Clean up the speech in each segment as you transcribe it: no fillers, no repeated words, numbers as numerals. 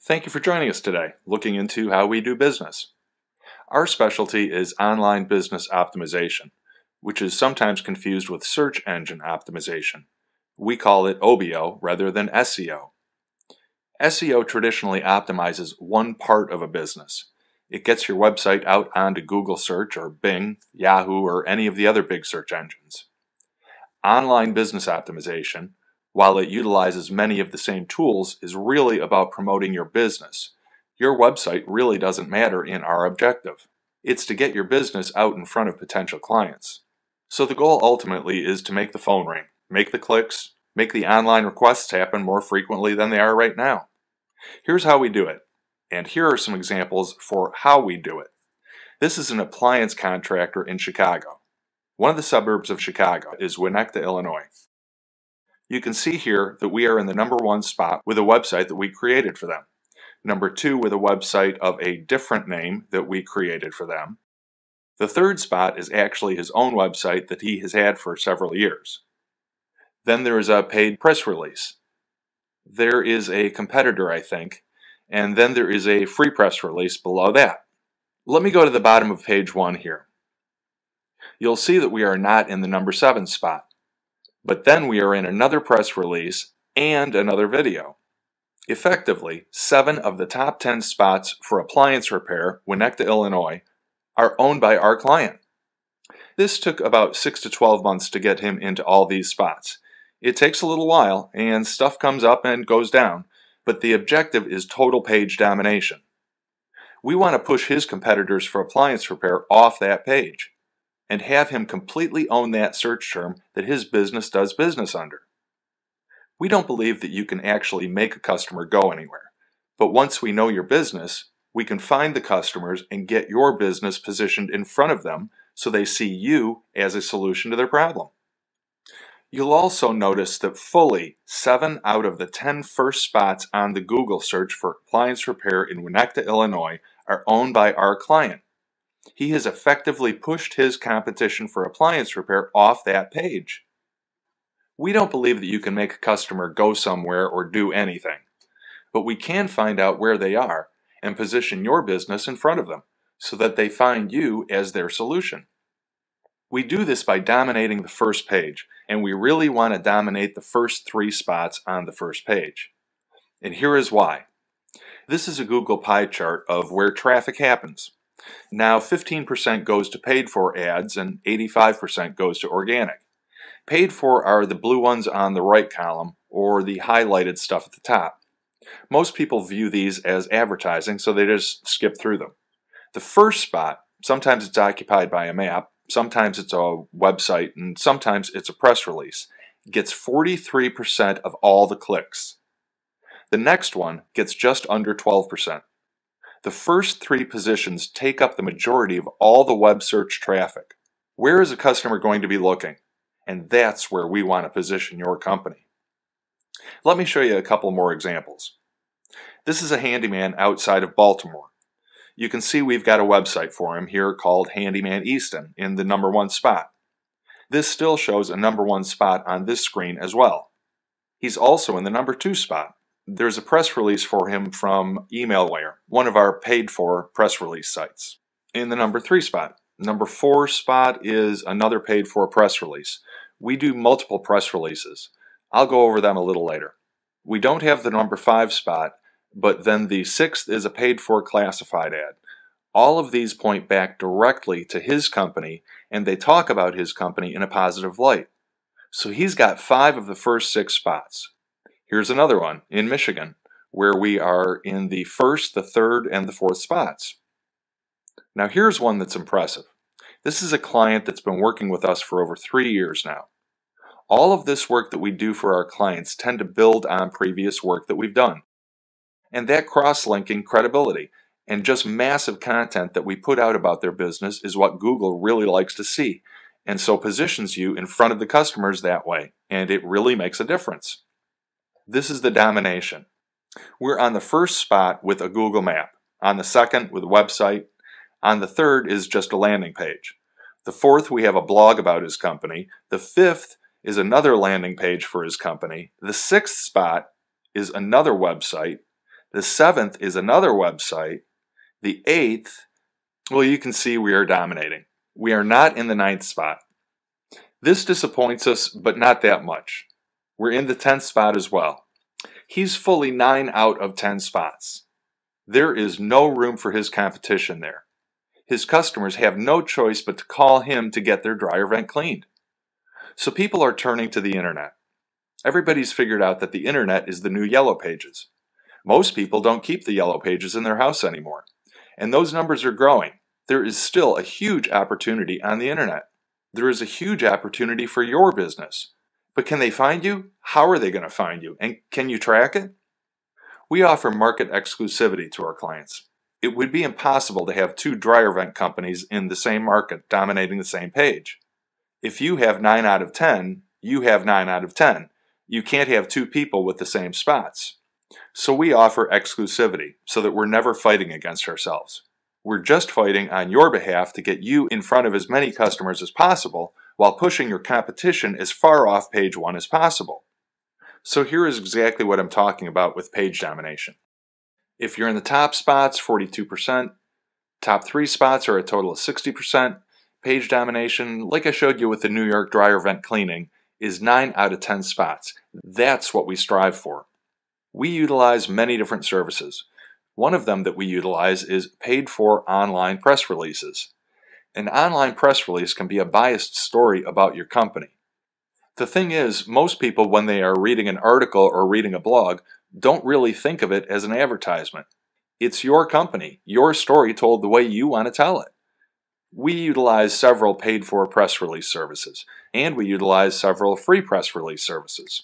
Thank you for joining us today, looking into how we do business. Our specialty is online business optimization, which is sometimes confused with search engine optimization. We call it OBO rather than SEO. SEO traditionally optimizes one part of a business. It gets your website out onto Google search or Bing, Yahoo, or any of the other big search engines. Online business optimization, while it utilizes many of the same tools, is really about promoting your business. Your website really doesn't matter in our objective. It's to get your business out in front of potential clients. So the goal ultimately is to make the phone ring, make the clicks, make the online requests happen more frequently than they are right now. Here's how we do it, and here are some examples for how we do it. This is an appliance contractor in Chicago. One of the suburbs of Chicago is Winnetka, Illinois. You can see here that we are in the #1 spot with a website that we created for them. #2 with a website of a different name that we created for them. The third spot is actually his own website that he has had for several years. Then there is a paid press release. There is a competitor, I think, and then there is a free press release below that. Let me go to the bottom of page 1 here. You'll see that we are not in the #7 spot, but then we are in another press release and another video. Effectively, 7 of the top 10 spots for appliance repair, Winnetka, Illinois, are owned by our client. This took about 6 to 12 months to get him into all these spots. It takes a little while, and stuff comes up and goes down, but the objective is total page domination. We want to push his competitors for appliance repair off that page and have him completely own that search term that his business does business under. We don't believe that you can actually make a customer go anywhere, but once we know your business, we can find the customers and get your business positioned in front of them so they see you as a solution to their problem. You'll also notice that fully 7 out of the 10 first spots on the Google search for appliance repair in Winnetka, Illinois are owned by our client. He has effectively pushed his competition for appliance repair off that page. We don't believe that you can make a customer go somewhere or do anything, but we can find out where they are and position your business in front of them so that they find you as their solution. We do this by dominating the first page, and we really want to dominate the first 3 spots on the first page. And here is why. This is a Google pie chart of where traffic happens. Now 15% goes to paid for ads and 85% goes to organic. Paid for are the blue ones on the right column or the highlighted stuff at the top. Most people view these as advertising, so they just skip through them. The first spot, sometimes it's occupied by a map, sometimes it's a website, and sometimes it's a press release, gets 43% of all the clicks. The next one gets just under 12%. The first 3 positions take up the majority of all the web search traffic. Where is a customer going to be looking? And that's where we want to position your company. Let me show you a couple more examples. This is a handyman outside of Baltimore. You can see we've got a website for him here called Handyman Easton in the #1 spot. This still shows a #1 spot on this screen as well. He's also in the #2 spot. There's a press release for him from Emailware, one of our paid-for press release sites, in the #3 spot. #4 spot is another paid-for press release. We do multiple press releases. I'll go over them a little later. We don't have the #5 spot, but then the 6th is a paid-for classified ad. All of these point back directly to his company, and they talk about his company in a positive light. So he's got 5 of the first 6 spots. Here's another one in Michigan, where we are in the 1st, the 3rd, and the 4th spots. Now here's one that's impressive. This is a client that's been working with us for over 3 years now. All of this work that we do for our clients tend to build on previous work that we've done. And that cross-linking credibility and just massive content that we put out about their business is what Google really likes to see, and so positions you in front of the customers that way, and it really makes a difference. This is the domination. We're on the first spot with a Google map, on the second with a website, on the third is just a landing page. The fourth, we have a blog about his company. The fifth is another landing page for his company. The 6th spot is another website. The 7th is another website. The 8th, well, you can see we are dominating. We are not in the 9th spot. This disappoints us, but not that much. We're in the 10th spot as well. He's fully 9 out of 10 spots. There is no room for his competition there. His customers have no choice but to call him to get their dryer vent cleaned. So people are turning to the internet. Everybody's figured out that the internet is the new yellow pages. Most people don't keep the yellow pages in their house anymore. And those numbers are growing. There is still a huge opportunity on the internet. There is a huge opportunity for your business. But can they find you? How are they going to find you? And can you track it? We offer market exclusivity to our clients. It would be impossible to have 2 dryer vent companies in the same market dominating the same page. If you have 9 out of 10, you have 9 out of 10. You can't have 2 people with the same spots. So we offer exclusivity so that we're never fighting against ourselves. We're just fighting on your behalf to get you in front of as many customers as possible while pushing your competition as far off page 1 as possible. So here is exactly what I'm talking about with page domination. If you're in the top spots, 42%, top 3 spots are a total of 60%, page domination, like I showed you with the New York dryer vent cleaning, is 9 out of 10 spots. That's what we strive for. We utilize many different services. One of them that we utilize is paid-for online press releases. An online press release can be a biased story about your company. The thing is, most people, when they are reading an article or reading a blog, don't really think of it as an advertisement. It's your company, your story told the way you want to tell it. We utilize several paid-for press release services, and we utilize several free press release services.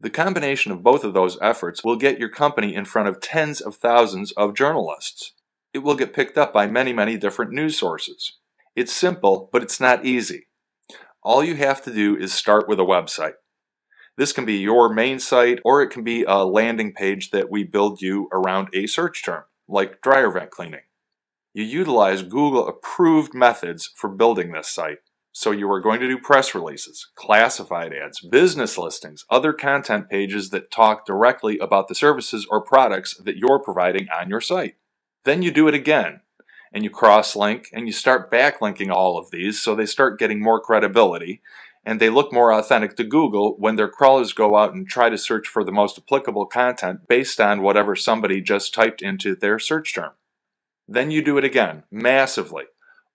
The combination of both of those efforts will get your company in front of tens of thousands of journalists. It will get picked up by many, many different news sources. It's simple, but it's not easy. All you have to do is start with a website. This can be your main site, or it can be a landing page that we build you around a search term, like dryer vent cleaning. You utilize Google-approved methods for building this site. So you are going to do press releases, classified ads, business listings, other content pages that talk directly about the services or products that you're providing on your site. Then you do it again, and you cross-link, and you start backlinking all of these so they start getting more credibility, and they look more authentic to Google when their crawlers go out and try to search for the most applicable content based on whatever somebody just typed into their search term. Then you do it again, massively,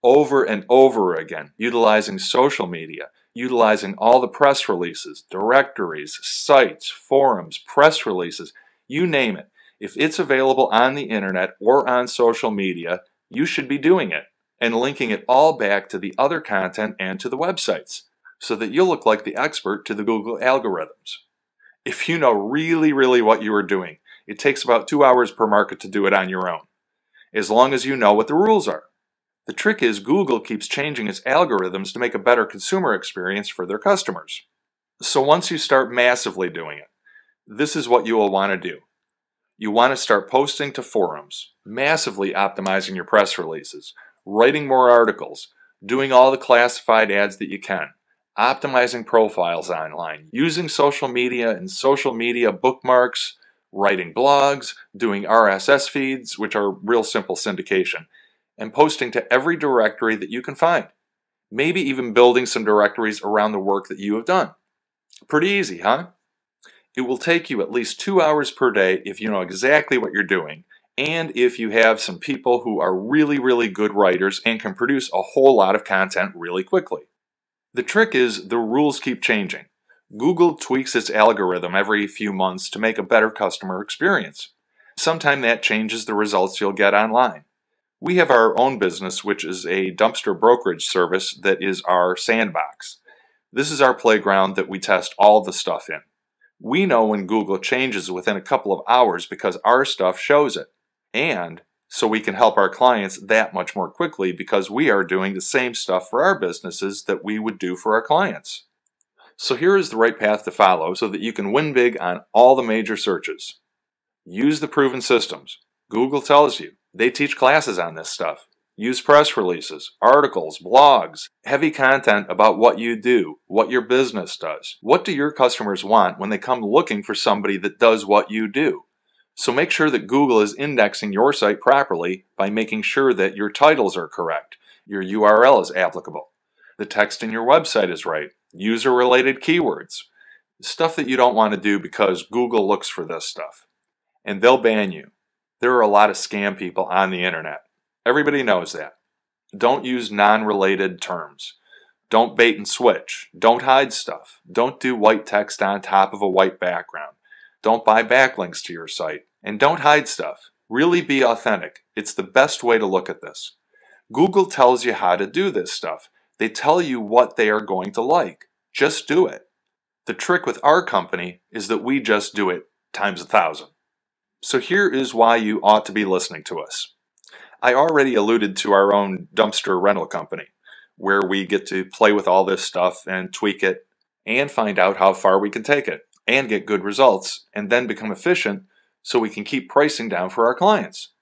over and over again, utilizing social media, utilizing all the press releases, directories, sites, forums, press releases, you name it. If it's available on the internet or on social media, you should be doing it and linking it all back to the other content and to the websites so that you'll look like the expert to the Google algorithms. If you know really what you are doing, it takes about 2 hours per market to do it on your own, as long as you know what the rules are. The trick is Google keeps changing its algorithms to make a better consumer experience for their customers. So once you start massively doing it, this is what you will want to do. You want to start posting to forums, massively optimizing your press releases, writing more articles, doing all the classified ads that you can, optimizing profiles online, using social media and social media bookmarks, writing blogs, doing RSS feeds, which are real simple syndication, and posting to every directory that you can find. Maybe even building some directories around the work that you have done. Pretty easy, huh? It will take you at least 2 hours per day if you know exactly what you're doing, and if you have some people who are really good writers and can produce a whole lot of content really quickly. The trick is the rules keep changing. Google tweaks its algorithm every few months to make a better customer experience. Sometimes that changes the results you'll get online. We have our own business, which is a dumpster brokerage service that is our sandbox. This is our playground that we test all the stuff in. We know when Google changes within a couple of hours because our stuff shows it. And so we can help our clients that much more quickly because we are doing the same stuff for our businesses that we would do for our clients. So here is the right path to follow so that you can win big on all the major searches. Use the proven systems. Google tells you. They teach classes on this stuff. Use press releases, articles, blogs, heavy content about what you do, what your business does. What do your customers want when they come looking for somebody that does what you do? So make sure that Google is indexing your site properly by making sure that your titles are correct, your URL is applicable, the text in your website is right, user-related keywords, stuff that you don't want to do because Google looks for this stuff. And they'll ban you. There are a lot of scam people on the internet. Everybody knows that. Don't use non-related terms. Don't bait and switch. Don't hide stuff. Don't do white text on top of a white background. Don't buy backlinks to your site. And don't hide stuff. Really be authentic. It's the best way to look at this. Google tells you how to do this stuff. They tell you what they are going to like. Just do it. The trick with our company is that we just do it times 1,000. So here is why you ought to be listening to us. I already alluded to our own dumpster rental company, where we get to play with all this stuff and tweak it and find out how far we can take it and get good results and then become efficient so we can keep pricing down for our clients.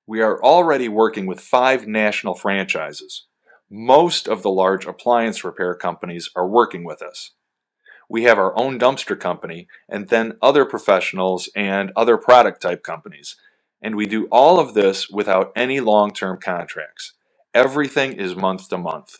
We are already working with 5 national franchises. Most of the large appliance repair companies are working with us. We have our own dumpster company and then other professionals and other product type companies. And we do all of this without any long-term contracts. Everything is month to month.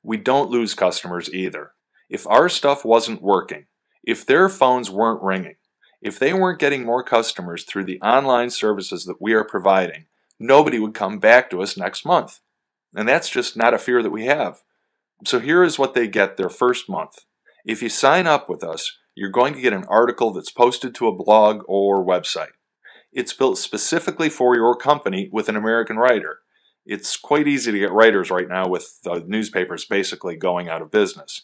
We don't lose customers either. If our stuff wasn't working, if their phones weren't ringing, if they weren't getting more customers through the online services that we are providing, nobody would come back to us next month. And that's just not a fear that we have. So here is what they get their first month. If you sign up with us, you're going to get an article that's posted to a blog or website. It's built specifically for your company with an American writer. It's quite easy to get writers right now with the newspapers basically going out of business.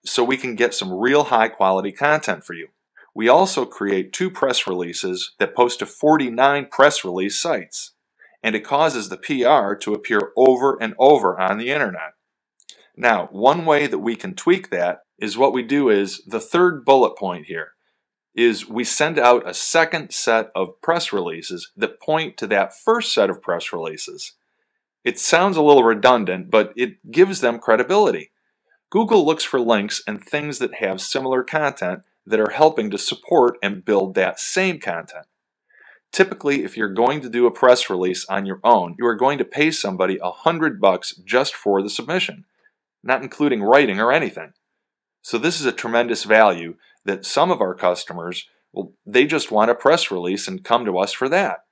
So we can get some real high quality content for you. We also create 2 press releases that post to 49 press release sites. And it causes the PR to appear over and over on the internet. Now, one way that we can tweak that is what we do is the 3rd bullet point here is we send out a second set of press releases that point to that first set of press releases. It sounds a little redundant, but it gives them credibility. Google looks for links and things that have similar content that are helping to support and build that same content. Typically, if you're going to do a press release on your own, you are going to pay somebody $100 just for the submission, not including writing or anything. So this is a tremendous value that some of our customers, well, they just want a press release and come to us for that.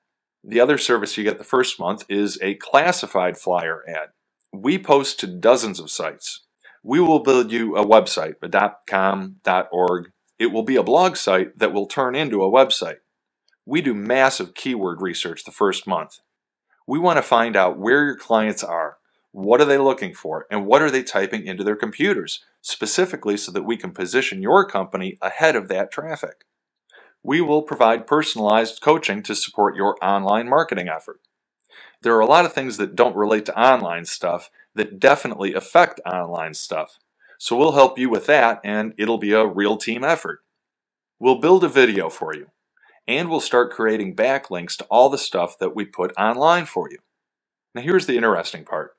The other service you get the first month is a classified flyer ad. We post to dozens of sites. We will build you a website, a .com, .org. It will be a blog site that will turn into a website. We do massive keyword research the first month. We want to find out where your clients are, what are they looking for, and what are they typing into their computers, specifically so that we can position your company ahead of that traffic. We will provide personalized coaching to support your online marketing effort. There are a lot of things that don't relate to online stuff that definitely affect online stuff. So we'll help you with that, and it'll be a real team effort. We'll build a video for you, and we'll start creating backlinks to all the stuff that we put online for you. Now here's the interesting part.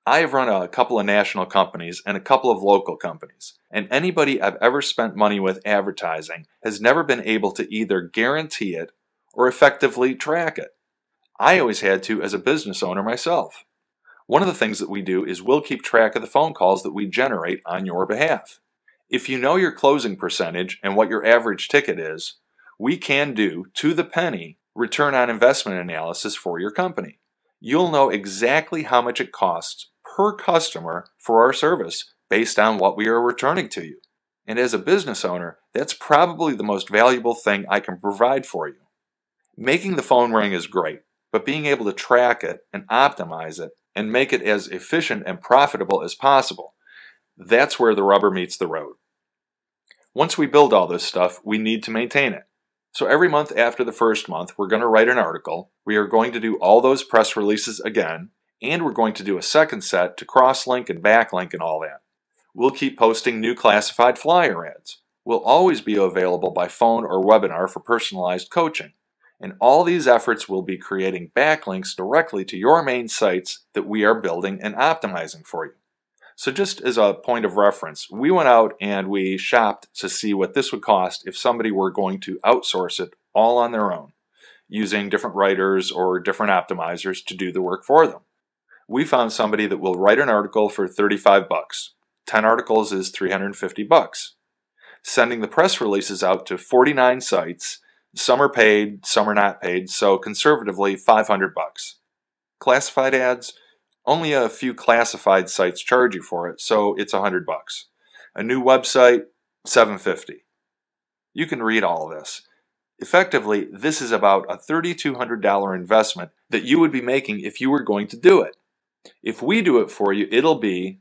I have run a couple of national companies and a couple of local companies, and anybody I've ever spent money with advertising has never been able to either guarantee it or effectively track it. I always had to as a business owner myself. One of the things that we do is we'll keep track of the phone calls that we generate on your behalf. If you know your closing percentage and what your average ticket is, we can do, to the penny, return on investment analysis for your company. You'll know exactly how much it costs per customer for our service based on what we are returning to you. And as a business owner, that's probably the most valuable thing I can provide for you. Making the phone ring is great, but being able to track it and optimize it and make it as efficient and profitable as possible, that's where the rubber meets the road. Once we build all this stuff, we need to maintain it. So every month after the first month, we're going to write an article. We are going to do all those press releases again, and we're going to do a second set to cross-link and backlink and all that. We'll keep posting new classified flyer ads. We'll always be available by phone or webinar for personalized coaching. And all these efforts will be creating backlinks directly to your main sites that we are building and optimizing for you. So just as a point of reference, we went out and we shopped to see what this would cost if somebody were going to outsource it all on their own. using different writers or different optimizers to do the work for them. We found somebody that will write an article for 35 bucks. 10 articles is 350 bucks. Sending the press releases out to 49 sites. Some are paid, some are not paid, so conservatively 500 bucks. Classified ads, only a few classified sites charge you for it, so it's 100 bucks. A new website, 750. You can read all of this. Effectively, this is about a $3,200 investment that you would be making if you were going to do it. If we do it for you, it'll be